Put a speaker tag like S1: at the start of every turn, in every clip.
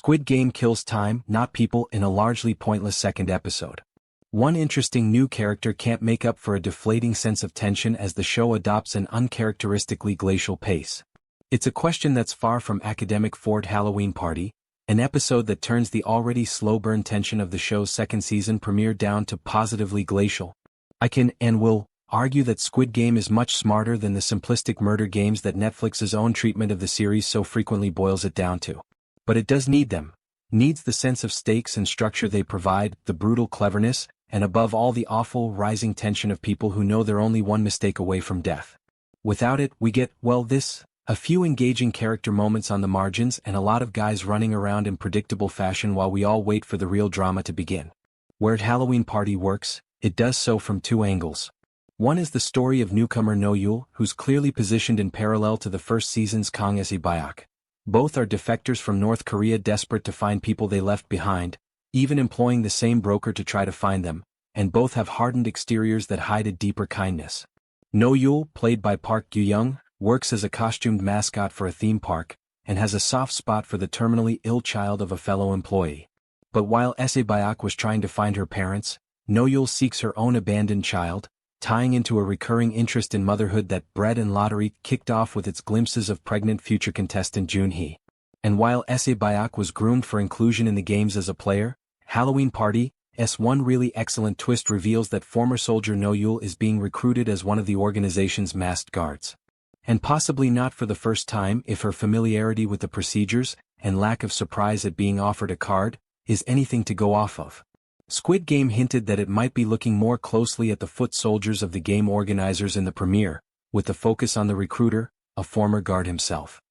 S1: Squid Game kills time, not people, in a largely pointless second episode. One interesting new character can't make up for a deflating sense of tension as the show adopts an uncharacteristically glacial pace. It's a question that's far from academic Fort Halloween Party, an episode that turns the already slow-burn tension of the show's second season premiere down to positively glacial. I can, and will, argue that Squid Game is much smarter than the simplistic murder games that Netflix's own treatment of the series so frequently boils it down to. But it does need them. Needs the sense of stakes and structure they provide, the brutal cleverness, and above all the awful, rising tension of people who know they're only one mistake away from death. Without it, we get, a few engaging character moments on the margins and a lot of guys running around in predictable fashion while we all wait for the real drama to begin. Where Halloween Party works, it does so from two angles. One is the story of newcomer No-yul, who's clearly positioned in parallel to the first season's Kang Esi-byak. Both are defectors from North Korea desperate to find people they left behind, even employing the same broker to try to find them, and both have hardened exteriors that hide a deeper kindness. No-yul, played by Park Gyu-young, works as a costumed mascot for a theme park, and has a soft spot for the terminally ill child of a fellow employee. But while Esi-byak was trying to find her parents, No-yul seeks her own abandoned child, tying into a recurring interest in motherhood that Bread and Lottery kicked off with its glimpses of pregnant future contestant Jun-hee. And while Esi-byak was groomed for inclusion in the games as a player, Halloween Party's one really excellent twist reveals that former soldier No-yul is being recruited as one of the organization's masked guards. And possibly not for the first time if her familiarity with the procedures, and lack of surprise at being offered a card, is anything to go off of. Squid Game hinted that it might be looking more closely at the foot soldiers of the game organizers in the premiere, with the focus on the recruiter, a former guard himself.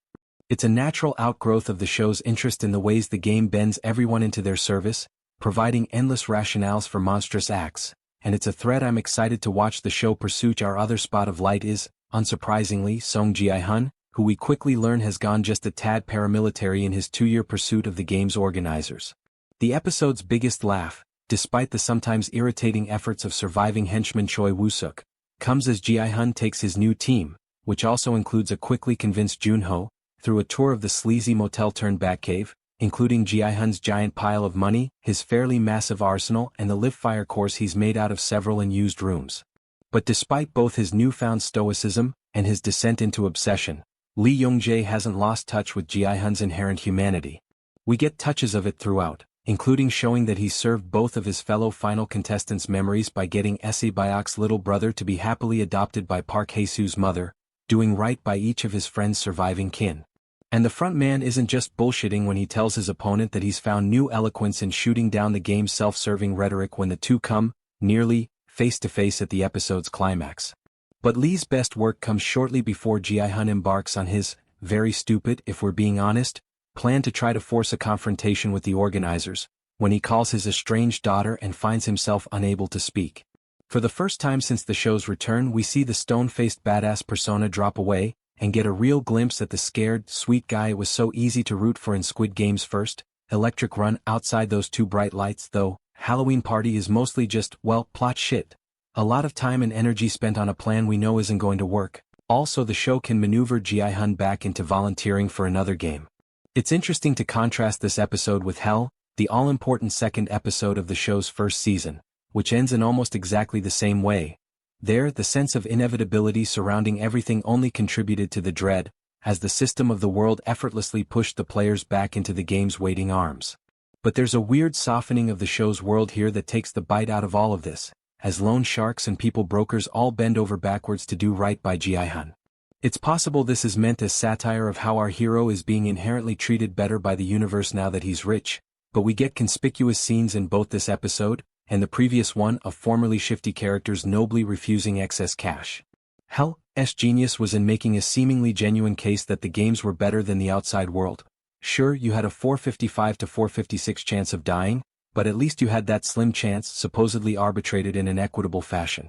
S1: It's a natural outgrowth of the show's interest in the ways the game bends everyone into their service, providing endless rationales for monstrous acts, and it's a thread I'm excited to watch the show pursue. Our other spot of light is, unsurprisingly, Song Gi-hun, who we quickly learn has gone just a tad paramilitary in his 2-year pursuit of the game's organizers. The episode's biggest laugh, despite the sometimes irritating efforts of surviving henchman Choi Woo-suk, comes as Gi-hun takes his new team, which also includes a quickly convinced Jun-ho, through a tour of the sleazy motel-turned-Batcave, including Gi-hun's giant pile of money, his fairly massive arsenal, and the live fire course he's made out of several unused rooms. But despite both his newfound stoicism and his descent into obsession, Lee Young-jae hasn't lost touch with Gi-hun's inherent humanity. We get touches of it throughout, including showing that he's served both of his fellow final contestants' memories by getting Esi-byak's little brother to be happily adopted by Park Hae-soo's mother, doing right by each of his friend's surviving kin. And the front man isn't just bullshitting when he tells his opponent that he's found new eloquence in shooting down the game's self-serving rhetoric when the two come, nearly, face-to-face at the episode's climax. But Lee's best work comes shortly before Gi-hun embarks on his, very stupid if we're being honest, plan to try to force a confrontation with the organizers, when he calls his estranged daughter and finds himself unable to speak. For the first time since the show's return, we see the stone-faced badass persona drop away, and get a real glimpse at the scared, sweet guy it was so easy to root for in Squid Game's first, electric run. Outside those two bright lights though, Halloween Party is mostly just, plot shit. A lot of time and energy spent on a plan we know isn't going to work. Also, the show can maneuver Gi-hun back into volunteering for another game. It's interesting to contrast this episode with Hell, the all-important second episode of the show's first season, which ends in almost exactly the same way. There, the sense of inevitability surrounding everything only contributed to the dread, as the system of the world effortlessly pushed the players back into the game's waiting arms. But there's a weird softening of the show's world here that takes the bite out of all of this, as loan sharks and people brokers all bend over backwards to do right by Gi-hun. It's possible this is meant as satire of how our hero is being inherently treated better by the universe now that he's rich, but we get conspicuous scenes in both this episode, and the previous one of formerly shifty characters nobly refusing excess cash. Hell's genius was in making a seemingly genuine case that the games were better than the outside world. Sure, you had a 455 to 456 chance of dying, but at least you had that slim chance supposedly arbitrated in an equitable fashion.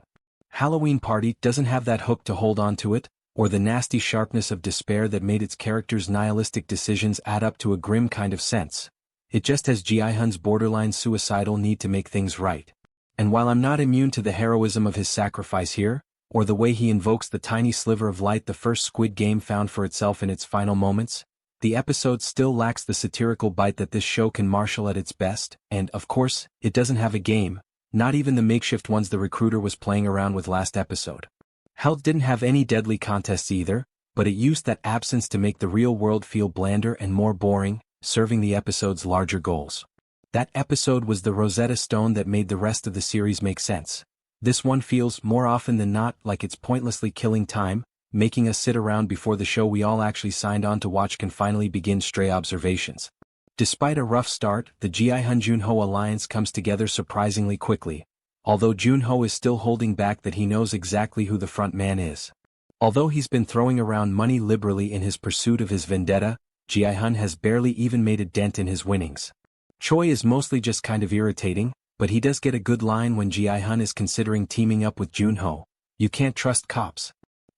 S1: Halloween Party doesn't have that hook to hold on to it, or the nasty sharpness of despair that made its characters' nihilistic decisions add up to a grim kind of sense. It just has Gi-hun's borderline suicidal need to make things right. And while I'm not immune to the heroism of his sacrifice here, or the way he invokes the tiny sliver of light the first Squid Game found for itself in its final moments, The episode still lacks the satirical bite that this show can marshal at its best, and, of course, it doesn't have a game, not even the makeshift ones the recruiter was playing around with last episode. Hell didn't have any deadly contests either, but it used that absence to make the real world feel blander and more boring, serving the episode's larger goals. That episode was the Rosetta Stone that made the rest of the series make sense. This one feels, more often than not, like it's pointlessly killing time, making us sit around before the show we all actually signed on to watch can finally begin stray observations. Despite a rough start, the Gi-hun Junho alliance comes together surprisingly quickly, although Junho is still holding back that he knows exactly who the front man is. Although he's been throwing around money liberally in his pursuit of his vendetta, Gi-hun has barely even made a dent in his winnings. Choi is mostly just kind of irritating, but he does get a good line when Gi-hun is considering teaming up with Junho. "You can't trust cops."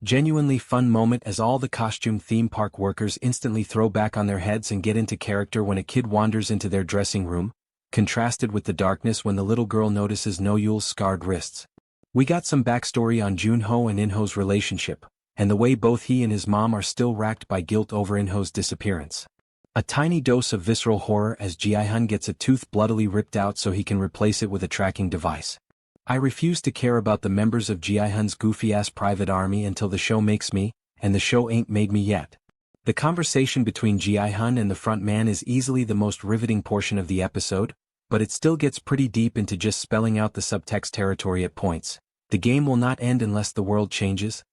S1: Genuinely fun moment as all the costume theme park workers instantly throw back on their heads and get into character when a kid wanders into their dressing room, contrasted with the darkness when the little girl notices Noyul's scarred wrists. We got some backstory on Junho and Inho's relationship, and the way both he and his mom are still racked by guilt over Inho's disappearance. A tiny dose of visceral horror as Gi-hun gets a tooth bloodily ripped out so he can replace it with a tracking device. I refuse to care about the members of Gi-hun's goofy-ass private army until the show makes me, and the show ain't made me yet. The conversation between Gi-hun and the front man is easily the most riveting portion of the episode, but it still gets pretty deep into just spelling out the subtext territory at points. The game will not end unless the world changes,